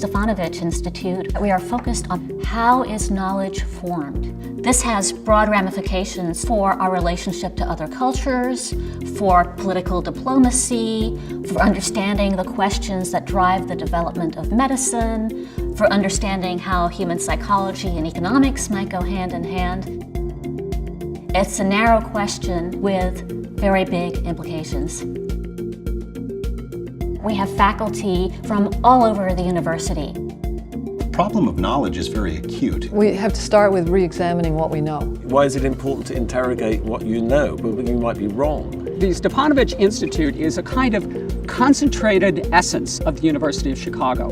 Stefanovic Institute, we are focused on how is knowledge formed. This has broad ramifications for our relationship to other cultures, for political diplomacy, for understanding the questions that drive the development of medicine, for understanding how human psychology and economics might go hand in hand. It's a narrow question with very big implications. We have faculty from all over the university. The problem of knowledge is very acute. We have to start with re-examining what we know. Why is it important to interrogate what you know, but you might be wrong? The Stevanovich Institute is a kind of concentrated essence of the University of Chicago.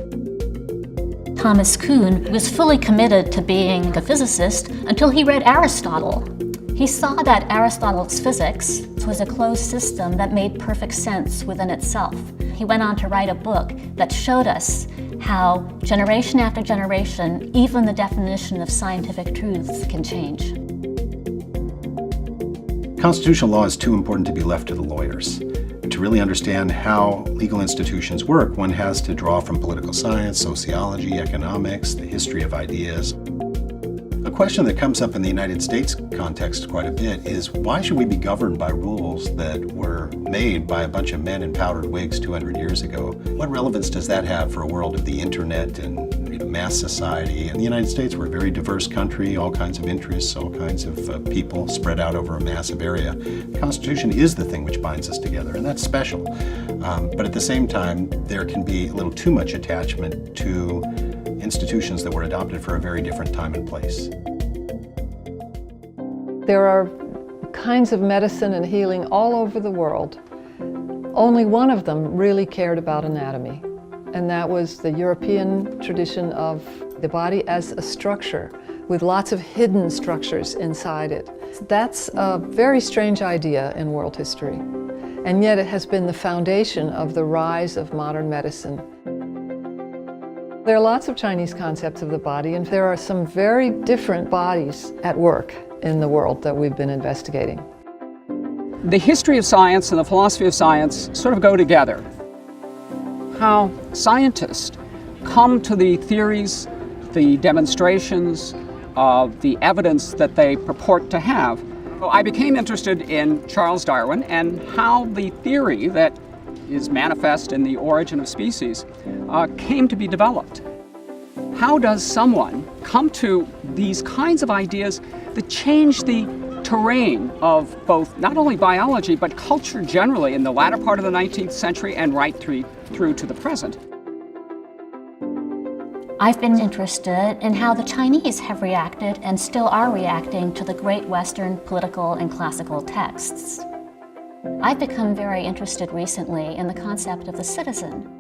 Thomas Kuhn was fully committed to being a physicist until he read Aristotle. He saw that Aristotle's physics was a closed system that made perfect sense within itself. He went on to write a book that showed us how generation after generation, even the definition of scientific truths can change. Constitutional law is too important to be left to the lawyers. To really understand how legal institutions work, one has to draw from political science, sociology, economics, the history of ideas. A question that comes up in the United States context quite a bit is, why should we be governed by rules that were made by a bunch of men in powdered wigs 200 years ago? What relevance does that have for a world of the internet and mass society? In the United States, we're a very diverse country, all kinds of interests, all kinds of people spread out over a massive area. The Constitution is the thing which binds us together, and that's special. But at the same time, there can be a little too much attachment to institutions that were adopted for a very different time and place. There are kinds of medicine and healing all over the world. Only one of them really cared about anatomy, and that was the European tradition of the body as a structure with lots of hidden structures inside it. That's a very strange idea in world history, and yet it has been the foundation of the rise of modern medicine. There are lots of Chinese concepts of the body, and there are some very different bodies at work in the world that we've been investigating. The history of science and the philosophy of science sort of go together. How scientists come to the theories, the demonstrations, the evidence that they purport to have. I became interested in Charles Darwin and how the theory that is manifest in The Origin of Species came to be developed. How does someone come to these kinds of ideas that change the terrain of both not only biology but culture generally in the latter part of the 19th century and right through to the present? I've been interested in how the Chinese have reacted and still are reacting to the great Western political and classical texts. I've become very interested recently in the concept of the citizen,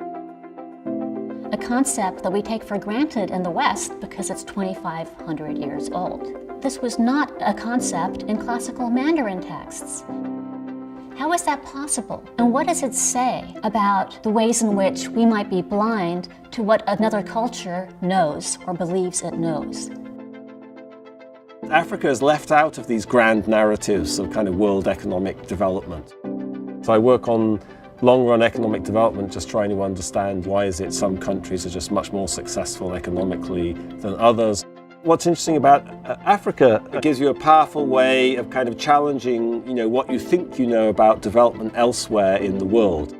a concept that we take for granted in the West because it's 2,500 years old. This was not a concept in classical Mandarin texts. How is that possible? And what does it say about the ways in which we might be blind to what another culture knows or believes it knows? Africa is left out of these grand narratives of kind of world economic development. So I work on long-run economic development, just trying to understand why is it some countries are just much more successful economically than others. What's interesting about Africa, it gives you a powerful way of kind of challenging, what you think you know about development elsewhere in the world.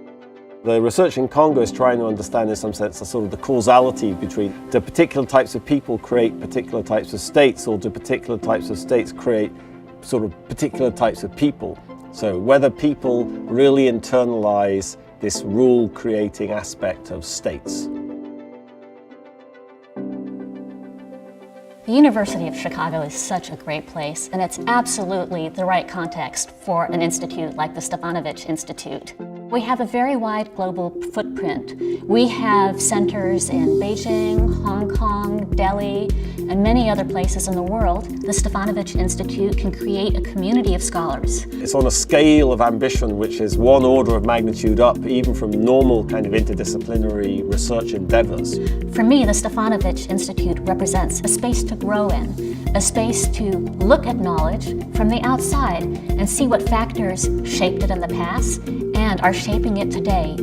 The research in Congo is trying to understand, in some sense, the sort of the causality between do particular types of people create particular types of states, or do particular types of states create sort of particular types of people. So whether people really internalize this rule-creating aspect of states. The University of Chicago is such a great place, and it's absolutely the right context for an institute like the Stevanovich Institute. We have a very wide global footprint. We have centers in Beijing, Hong Kong, Delhi, and many other places in the world. The Stevanovich Institute can create a community of scholars. It's on a scale of ambition which is one order of magnitude up, even from normal kind of interdisciplinary research endeavors. For me, the Stefanovic Institute represents a space to grow in, a space to look at knowledge from the outside and see what factors shaped it in the past and are shaping it today.